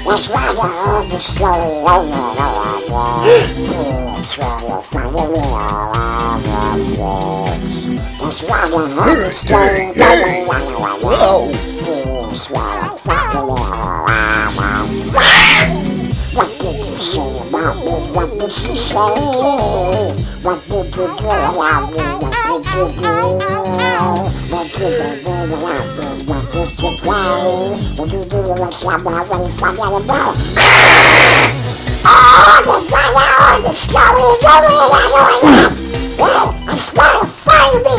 That's why you heard the story over and over again. That's why you're finding me all over Netflix. That's why you heard the story over and over again. That's why you're finding me all over Netflix. What did you say about me? What did she say? What did you do about me? What did you do? What did you do about me? What did you do? Did you do what somebody forget about? Oh, that's why I heard the story going on. That's why you find me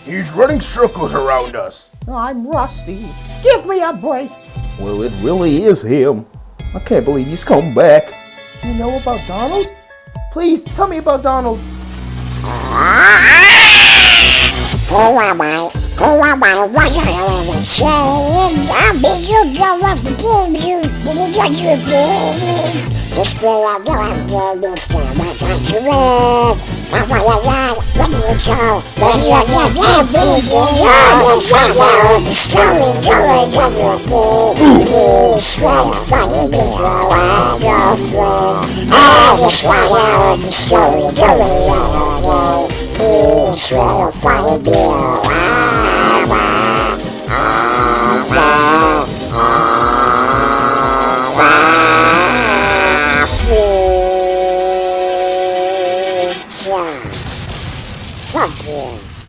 He's running circles around us. I'm rusty. Give me a break. Well, it really is him. I can't believe he's come back. You know about Donald? Please tell me about Donald. Who am I? Who am I? What are you saying? I'm the hero of the game. You did what you did. This way I'm going to be still. I got you red. I'm for your ride. Where do you go? When you're not that big, that's why you heard the story going on. This one funny me around your friend. Oh, that's why I heard the story going on. This will find me around.